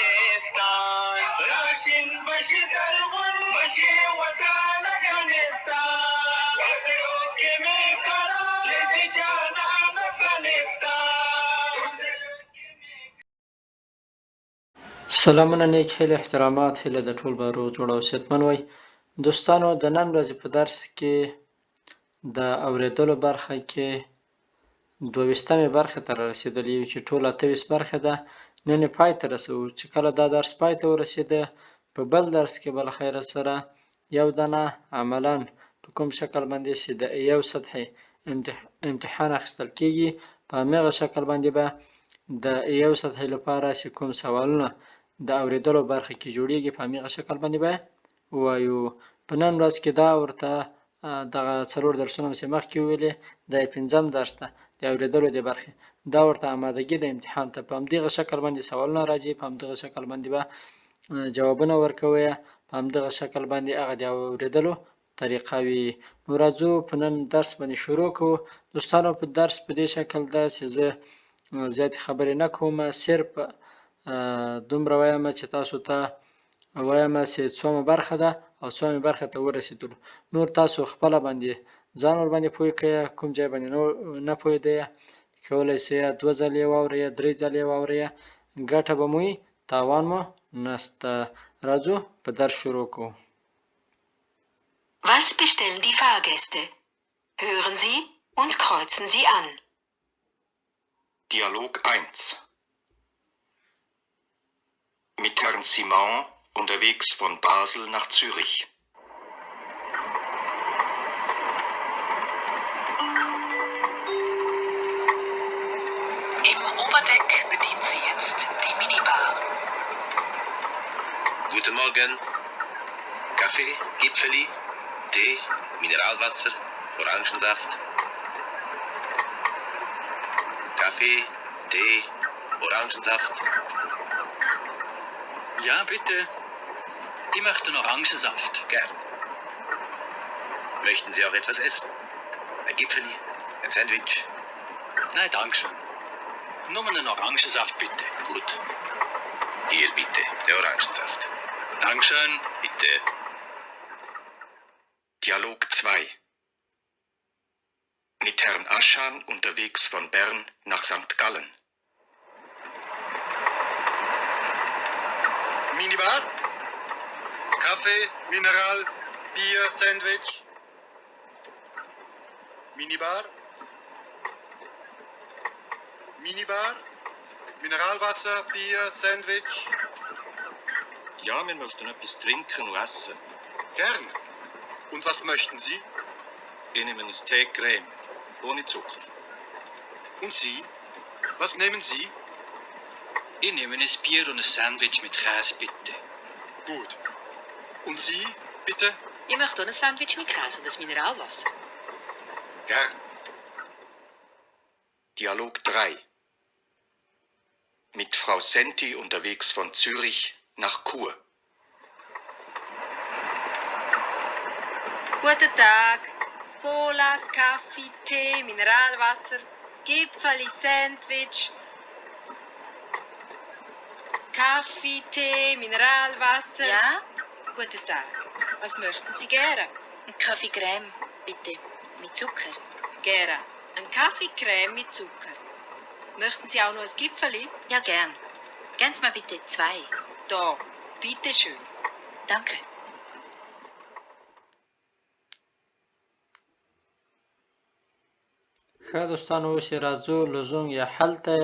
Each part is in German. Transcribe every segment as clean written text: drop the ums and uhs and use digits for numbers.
افغانستان راشن بشي زرغون بشي وطن افغانستان وزرو کې مې کړه دې جانان افغانستان. سلامونه نیک هیله احترامات هیله د ټول به روغ جوړ او صحتمن وي. دوستانو د نن ورځې په درس کې د اوریدلو برخه کې 22مې برخې ته رارسېدلي یو چې ټول 28 برخې ده. نن یې پای ته رسوو. چې کله دا درس پای ته ورسېده په بل درس کې به له خیره سره یو دانه عملاً په کوم شکل باندې چې د یو سطحې امتحان اخیستل کېږي په همغه شکل باندې به د یو سطحې لپاره چې کوم سوالونه د اوریدلو برخه کې جوړیږي په همغه شکل باندې به ووایو. په نن ورځ کې دا ورته دغه څلور درسونه مې مخکې وویلې دا یې 5م درس ده د اوریدلو د برخې. دا ورته آمادګي د امتحان ته په همدغه شکل باندې سوالونه راځي په همدغه شکل باندې به جوابونه ورکوئ په همدغه شکل باندې هغه د اوریدلو طریقه وي. نو راځو په نن درس باندې شروع کوو. دوستانو په درس په دې شکل ده چې زه زیاتې خبرې نه کوم صرف دومره وایم چې تاسو ته وایم چې څومره برخه ده او څومره برخه ته ورسېدلو. نور تاسو خپله باندې ځان ورباندې پوه کړئ کوم ځای باندې نه پوهېدئ کولی شئ 2 ځلې واورئ 3 ځلې واورئ ګټه به مو وي تاوان مو نشته. راځو په درس شروع کوو. Was bestellen die Fahrgäste? Hören Sie und kreuzen Sie an. Dialog 1 Mit Herrn Simon unterwegs von Basel nach Zürich. Im Oberdeck bedient Sie jetzt die Minibar. Guten Morgen. Kaffee, Gipfeli, Tee, Mineralwasser, Orangensaft. Kaffee, Tee, Orangensaft. Ja, bitte. Ich möchte einen Orangensaft. Gern. Möchten Sie auch etwas essen? Ein Gipfeli, ein Sandwich? Nein, danke schön. Nur einen Orangensaft, bitte. Gut. Hier bitte, der Orangensaft. Dankeschön. Bitte. Dialog 2 Mit Herrn Aschan unterwegs von Bern nach St. Gallen. Minibar, Kaffee, Mineral, Bier, Sandwich. Minibar, Minibar, Mineralwasser, Bier, Sandwich. Ja, wir möchten etwas trinken und essen. Gern. Und was möchten Sie? Ich nehme ein Tee Creme, ohne Zucker. Und Sie? Was nehmen Sie? Ich nehme ein Bier und ein Sandwich mit Käse, bitte. Gut. Und Sie, bitte? Ich möchte auch ein Sandwich mit Käse und ein Mineralwasser. Gern. Dialog 3 Mit Frau Senti unterwegs von Zürich nach Chur. Guten Tag. Cola, Kaffee, Tee, Mineralwasser, Gipfeli, Sandwich. Kaffee, Tee, Mineralwasser. Ja, Guten Tag. Was möchten Sie gerne? ein Kaffee Creme, bitte. Mit Zucker. Gerne. Ein Kaffeecreme mit Zucker. Möchten Sie auch noch ein Gipfeli? Ja, gern. Gern mal bitte 2. Da, bitteschön. Danke. ښه دوستانو اوس یې راځو لزونګ یا حل ته.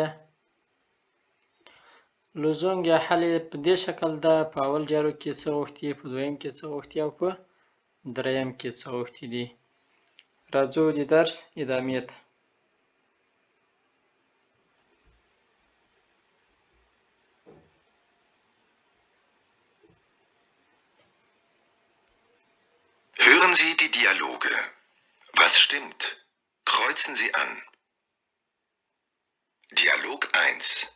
لزونګ یا حل یې په دې شکل ده په اول جارو کې څه غوښتي په دویم کې څه غوښتي او په دریم کې څه غوښتي دي. راځو د درس ادامې ته. Hören Sie die Dialoge. Was stimmt? Kreuzen Sie an. Dialog 1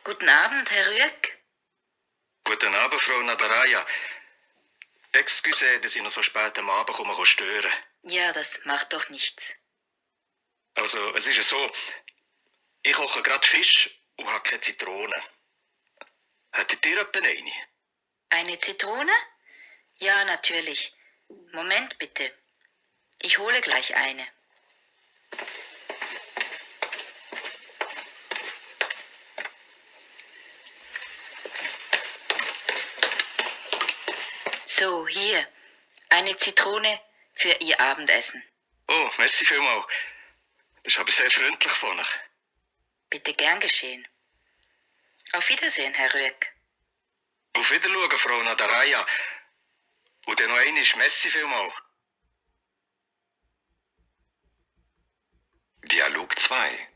Guten Abend, Herr Rüegg. Guten Abend, Frau Nadaraya. Excuse, dass ich noch so spät am Abend komme stören. Ja, das macht doch nichts. Also, es ist ja so, ich koche gerade Fisch und habe keine Zitrone. Hättet ihr etwa eine? Eine Zitrone? Ja, natürlich. Moment bitte. Ich hole gleich eine. So, hier. Eine Zitrone für Ihr Abendessen. Oh, merci vielmals. Das ist aber sehr freundlich von euch. Bitte gern geschehen. Auf Wiedersehen, Herr Rüegg. Auf Wiedersehen, Frau Nadaraya. Und dann noch einmal merci vielmals. Dialog 2.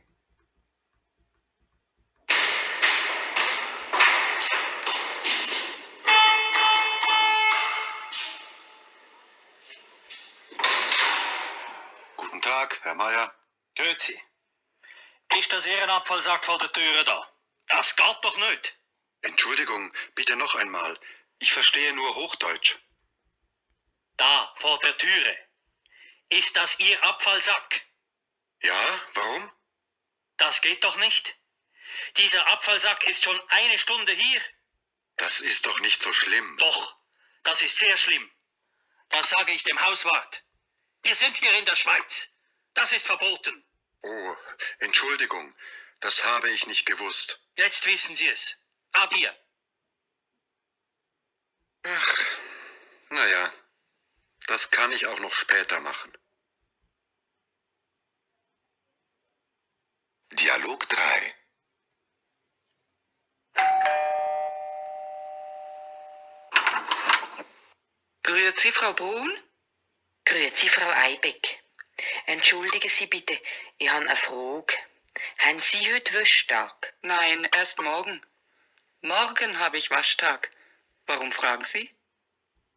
Guten Tag, Herr Meier. Grüezi. Ist das Ihr Abfallsack vor der Tür da? Das geht doch nicht. Entschuldigung, bitte noch einmal. Ich verstehe nur Hochdeutsch. Da, vor der Türe. Ist das Ihr Abfallsack? Ja, warum? Das geht doch nicht. Dieser Abfallsack ist schon eine Stunde hier. Das ist doch nicht so schlimm. Doch, das ist sehr schlimm. Das sage ich dem Hauswart. Wir sind hier in der Schweiz. Das ist verboten. Oh, Entschuldigung. Das habe ich nicht gewusst. Jetzt wissen Sie es. Adieu. Ach, naja. Das kann ich auch noch später machen. Dialog 3. Grüezi, Frau Brun. Grüezi, Frau Eibeck. Entschuldigen Sie bitte, ich habe eine Frage. Haben Sie heute Wäschtag? Nein, erst morgen. Morgen habe ich Waschtag. Warum fragen Sie?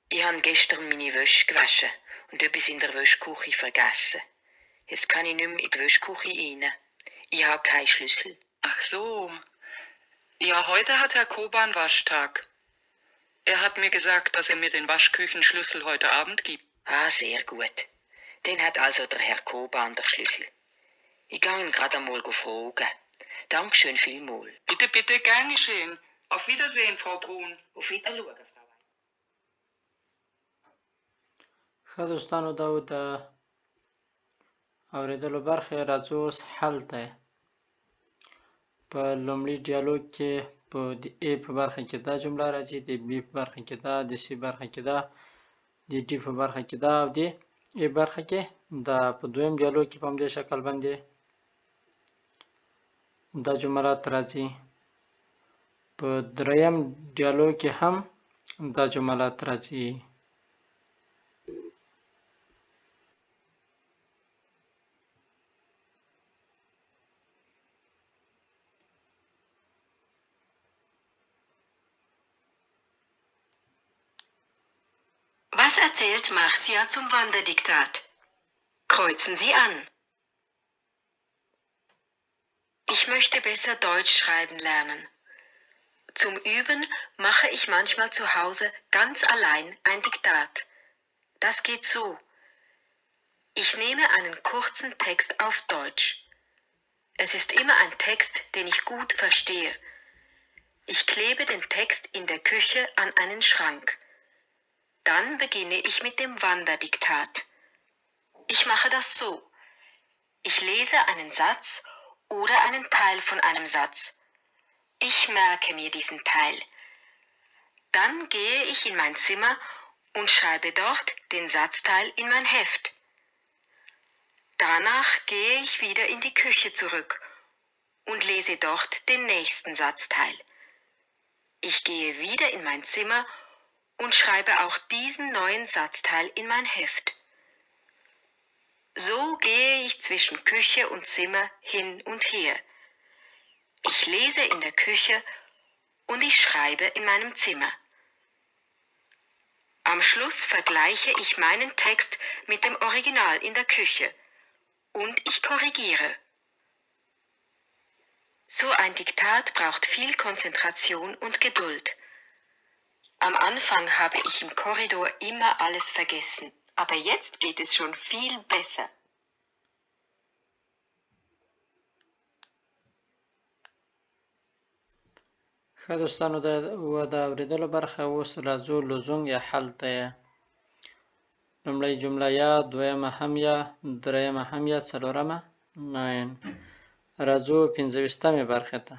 Ich habe gestern meine Wäsche gewaschen und etwas in der Wäschküche vergessen. Jetzt kann ich nicht mehr in die Wäschküche rein. Ich habe keinen Schlüssel. Ach so. Ja, heute hat Herr Koban Waschtag. Er hat mir gesagt, dass er mir den Waschküchenschlüssel heute Abend gibt. Ah, sehr gut. Dann hat also der Herr Koban den Schlüssel. Ich gehe ihn gerade einmal fragen. Dankeschön vielmals. Bitte, bitte, gern geschehen. Auf Wiedersehen, Frau Brun. Auf Wiedersehen, Frau Eibeck. ښه دوستانو دا و د اورېدلو برخې راځو اوس حل ته. په لومړي ډیالوګ کې په د A په برخه کې دا جمله راځي، د B په برخه کې دا، د C برخه کې دا، د D په برخه کې دا او د A برخه کې دا. په دویم ډیالوګ کې په همدې شکل باندې دا جملات راځي. په دریم ډیالوګ کې هم دا جملات راځي. Was erzählt Marcia zum Wanderdiktat? Kreuzen Sie an. Ich möchte besser Deutsch schreiben lernen. Zum Üben mache ich manchmal zu Hause ganz allein ein Diktat. Das geht so. Ich nehme einen kurzen Text auf Deutsch. Es ist immer ein Text, den ich gut verstehe. Ich klebe den Text in der Küche an einen Schrank. Dann beginne ich mit dem Wanderdiktat. Ich mache das so. Ich lese einen Satz oder einen Teil von einem Satz. Ich merke mir diesen Teil. Dann gehe ich in mein Zimmer und schreibe dort den Satzteil in mein Heft. Danach gehe ich wieder in die Küche zurück und lese dort den nächsten Satzteil. Ich gehe wieder in mein Zimmer und schreibe auch diesen neuen Satzteil in mein Heft. So gehe ich zwischen Küche und Zimmer hin und her. Ich lese in der Küche und ich schreibe in meinem Zimmer. Am Schluss vergleiche ich meinen Text mit dem Original in der Küche und ich korrigiere. So ein Diktat braucht viel Konzentration und Geduld. Am Anfang habe ich im Korridor immer alles vergessen. Aber jetzt geht es schon viel besser. ښه دوستانو د اورېدلو برخه اوس راځو لزوم یا حل ته یې. لومړۍ جمله یا، دویمه هم یا، دریمه هم یا، څلورمه ناین. راځو 15مې برخې ته.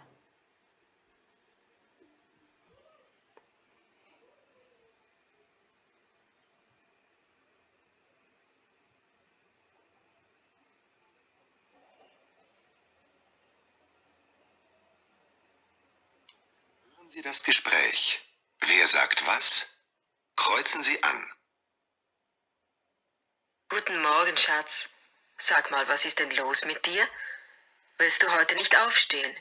Hören Sie das Gespräch. Wer sagt was? Kreuzen Sie an. Guten Morgen, Schatz. Sag mal, was ist denn los mit dir? Willst du heute nicht aufstehen?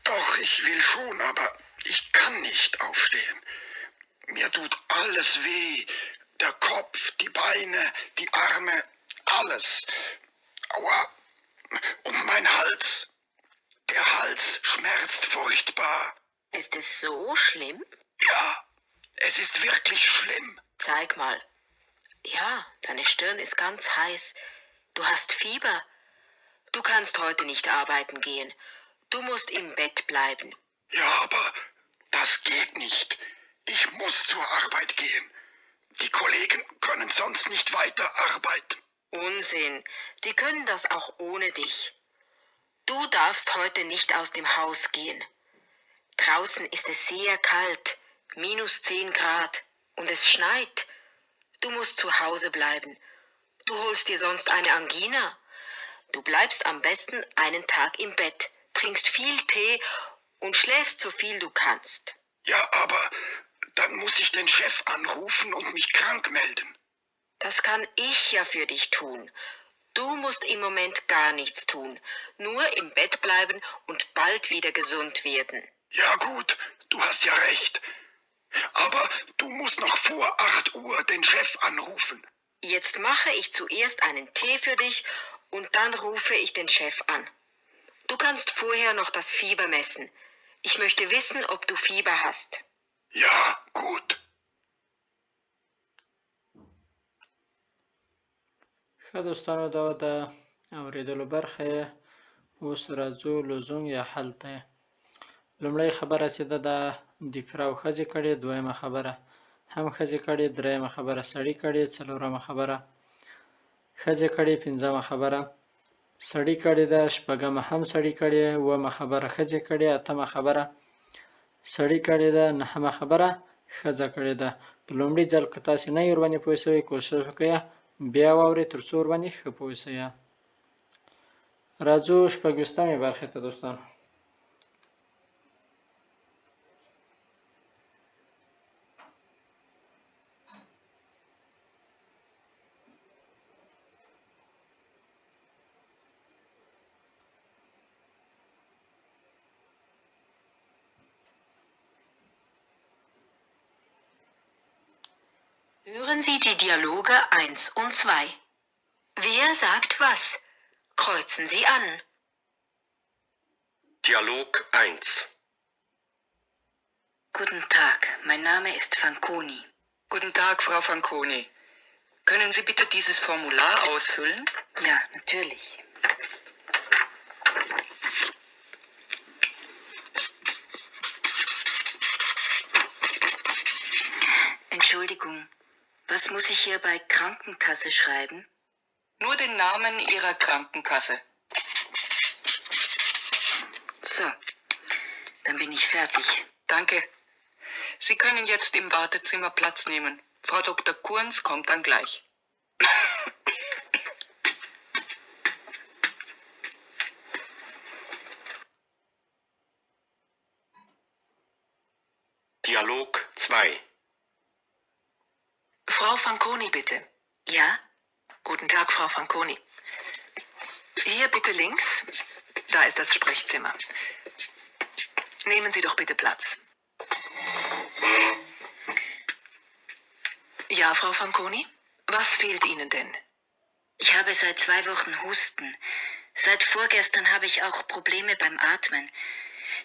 Doch, ich will schon, aber ich kann nicht aufstehen. Mir tut alles weh. Der Kopf, die Beine, die Arme, alles. Aua. Und mein Hals. Der Hals schmerzt furchtbar. Ist es so schlimm? Ja, es ist wirklich schlimm. Zeig mal. Ja, deine Stirn ist ganz heiß. Du hast Fieber. Du kannst heute nicht arbeiten gehen. Du musst im Bett bleiben. Ja, aber das geht nicht. Ich muss zur Arbeit gehen. Die Kollegen können sonst nicht weiter arbeiten. Unsinn. Die können das auch ohne dich. Du darfst heute nicht aus dem Haus gehen. Draußen ist es sehr kalt, -10 Grad, und es schneit. Du musst zu Hause bleiben. Du holst dir sonst eine Angina. Du bleibst am besten einen Tag im Bett, trinkst viel Tee und schläfst so viel du kannst. Ja, aber dann muss ich den Chef anrufen und mich krank melden. Das kann ich ja für dich tun. Du musst im Moment gar nichts tun, nur im Bett bleiben und bald wieder gesund werden. Ja gut, du hast ja recht. Aber du musst noch vor 8 Uhr den Chef anrufen. Jetzt mache ich zuerst einen Tee für dich und dann rufe ich den Chef an. Du kannst vorher noch das Fieber messen. Ich möchte wissen, ob du Fieber hast. Ja, gut. ښه دوستانو دا د اورېدلو برخه یې. اوس راځو لزوم یا حل ته یې. لومړۍ خبره چې ده د دفراو ښځې کړې، دویمه خبره هم ښځې کړې، دریمه خبره سړي کړې، څلورمه خبره ښځې کړې، پنځمه خبره سړي کړې ده، شپږمه هم سړي کړې، اوومه خبره ښځې کړې، اتمه خبره سړي کړې ده، نهمه خبره ښځه کړې ده. په لومړي ځل که تاسې نه یې ورباندې پوه شوئ، کوشش وکړئ بیا واورئ تر څو ورباندې ښه پوه شئ. راځو 26مې برخې ته دوستانو. Hören Sie die Dialoge 1 und 2. Wer sagt was? Kreuzen Sie an. Dialog 1. Guten Tag, mein Name ist Fanconi. Guten Tag, Frau Fanconi. Können Sie bitte dieses Formular ausfüllen? Ja, natürlich. Entschuldigung, was muss ich hier bei Krankenkasse schreiben? Nur den Namen Ihrer Krankenkasse. So, dann bin ich fertig. Danke. Sie können jetzt im Wartezimmer Platz nehmen. Frau Dr. Kurns kommt dann gleich. Dialog 2. Frau Fanconi, bitte. Ja? Guten Tag, Frau Fanconi. Hier bitte links. Da ist das Sprechzimmer. Nehmen Sie doch bitte Platz. Ja, Frau Fanconi? Was fehlt Ihnen denn? Ich habe seit 2 Wochen Husten. Seit vorgestern habe ich auch Probleme beim Atmen.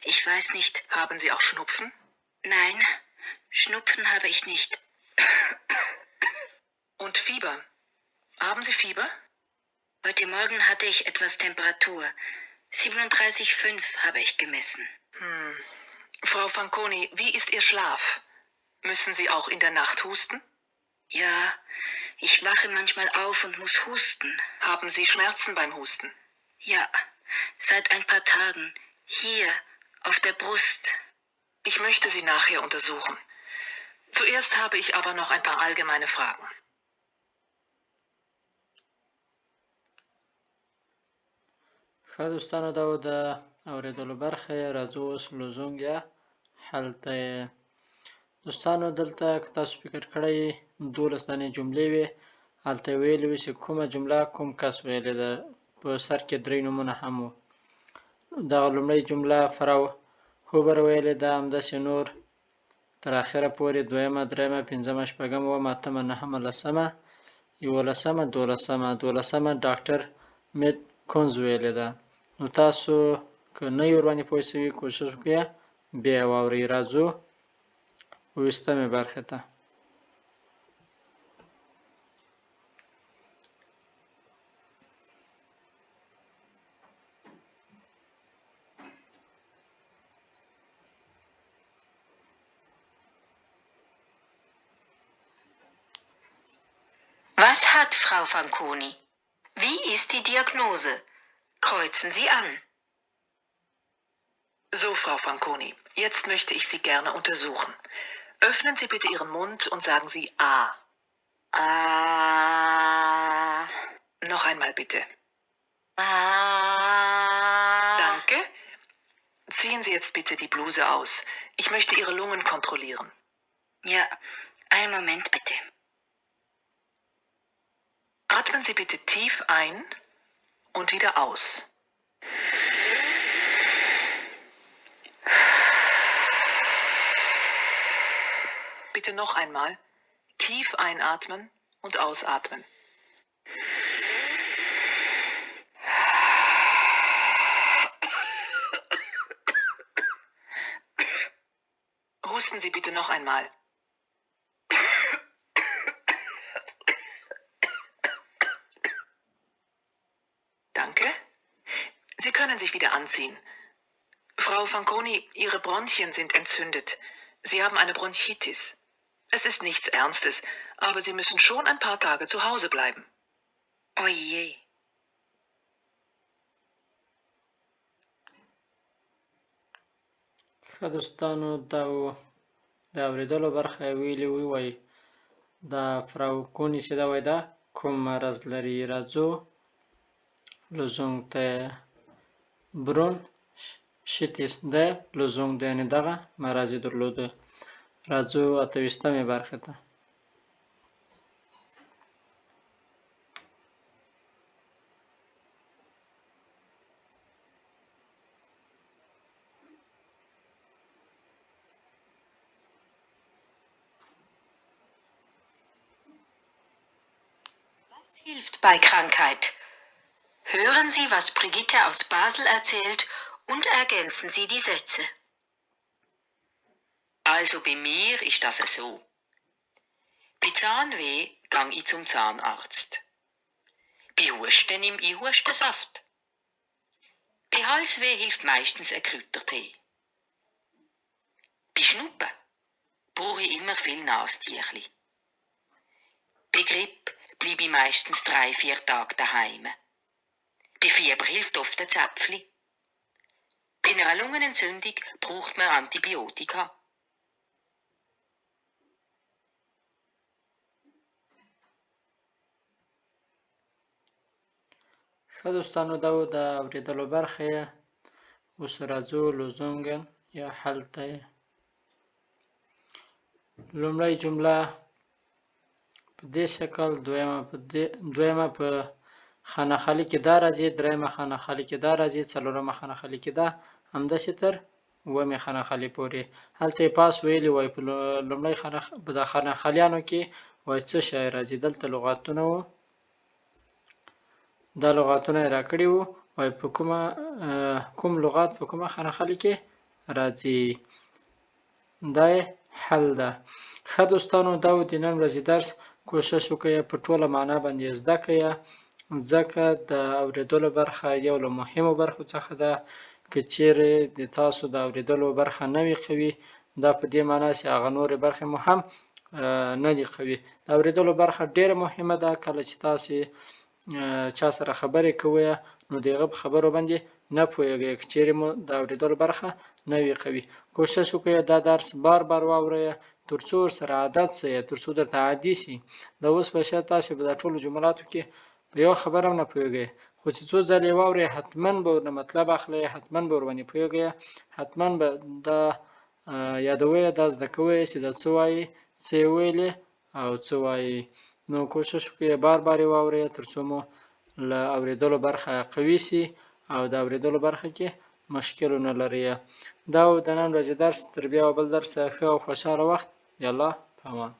Ich weiß nicht. Haben Sie auch Schnupfen? Nein, Schnupfen habe ich nicht. Und Fieber. Haben Sie Fieber? Heute Morgen hatte ich etwas Temperatur. 37,5 habe ich gemessen. Frau Fanconi, wie ist Ihr Schlaf? Müssen Sie auch in der Nacht husten? Ja, ich wache manchmal auf und muss husten. Haben Sie Schmerzen beim Husten? Ja, seit ein paar Tagen. Hier, auf der Brust. Ich möchte Sie nachher untersuchen. Zuerst habe ich aber noch ein paar allgemeine Fragen. ښه دوستانو دا و د اورېدلو برخه یې راځو اوس لزونګ یا هلته یې دوستانو دلته که تاسو فکر کړی 12 دانې جملې وي هلته یې ویلي وي چې کومه جمله کوم کس ویلې ده په سر کې 3 نومونه هم وو دغه لومړۍ جمله فرو هوبر ویلې ده همداسې نور تر اخره پورې دویمه درېیمه پنځمه شپږمه اوومه اتمه نهمه لسمه یولسمه دولسمه ډاکټر میت کونز ویلې ده نو تاسو که نه یې ورباندې پوه شوي کوشش وکړئ بیا یې واورئ راځو اوویستمې برخې ته Was hat Frau Fanconi? Wie ist die Diagnose? Kreuzen Sie an. So, Frau Fanconi, jetzt möchte ich Sie gerne untersuchen. Öffnen Sie bitte Ihren Mund und sagen Sie A. Ah. Noch einmal bitte. Ah. Danke. Ziehen Sie jetzt bitte die Bluse aus. Ich möchte Ihre Lungen kontrollieren. Ja, einen Moment bitte. Atmen Sie bitte tief ein und wieder aus. Bitte noch einmal. Tief einatmen und ausatmen. Husten Sie bitte noch einmal. Danke. Sie können sich wieder anziehen. Frau Fanconi, Ihre Bronchien sind entzündet. Sie haben eine Bronchitis. Es ist nichts Ernstes, aber Sie müssen schon ein paar Tage zu Hause bleiben. Oje. ښه دوستانو دا و د اورېدلو برخه یې ویلي ووایي دا فراوکوني چې دا وایي دا کوم مرض لري راځو لزونګ ته برون شیتیس ده لزونګ ده یعنې دغه مرض یې درلوده راځو 28مې برخې ته Hilft bei Krankheit. Hören Sie, was Brigitte aus Basel erzählt und ergänzen Sie die Sätze. Also bei mir ist das so. Bei Zahnweh gang ich zum Zahnarzt. Bei Husten nimm ich Hustensaft. Bei Halsweh hilft meistens ein Kräutertee. Bei Schnuppen brauche ich immer viel Nastierli. Bei Grippe bleibe ich meistens 3-4 Tage daheim. Bei Fieber hilft oft ein Zäpfli. Bei einer Lungenentzündung braucht man Antibiotika. ښه دوستانو دا و د اورېدلو برخه یې اوس راځو لزونګن یا هلته یې لومړی جمله په دې شکل دویمه په خانه خالي کې دا راځي درېیمه خانه خالي کې دا راځي څلورمه خانه خالي کې دا همداسې تر اوومې خانه خالي پورې هلته یې پاس ویلي وای په لومړۍ په د خانه خالیانو کې وای څه شی راځي دلته لغاتونه وو دا لغاتونه یې راکړي وو وای په کوم لغات په کومه خانه خالي کې راځي دا یې حل ده ښه دوستانو دا و د نن ورځې درس کوشش وکړئ په ټوله معنا باندې زده کړئ، ځکه د اورېدلو برخه یو له مهمو برخو څخه ده. که چیرې د تاسو د اورېدلو برخه نه وي قوي، دا په دې معنا چې هغه نورې برخې مو هم نه دي قوي. د اورېدلو برخه ډېره مهمه ده. کله چې تاسې چا سره خبرې کوئ نو د هغه په خبرو باندې نه پوهېږئ، که چیرې مو د اورېدلو برخه نه وي قوي. کوشش وکړئ دا درس بار بار واورئ تر څو ورسره عادت شئ، تر څو درته عادي شي. د اوس په شرط تاسې په دا ټولو جملاتو کې په یو خبره هم نه پوهېږئ، خو چې څو ځلې یې واورئ حتما به ورنه مطلب اخلئ، حتما به ورباندې پوهېږئ، حتما به دا یادوئ، دا زده کوئ چې دا څه وایي، څه یې ویلې او څه وایي. نو کوشش وکړئ بار بار یې واورئ تر څو مو له اورېدلو برخه قوي شي او د اورېدلو برخه کې مشکل ونه لرئ. دا و د نن ورځې درس. تر بیا بل درس ښه او خوشحاله وخت. د الله په امان.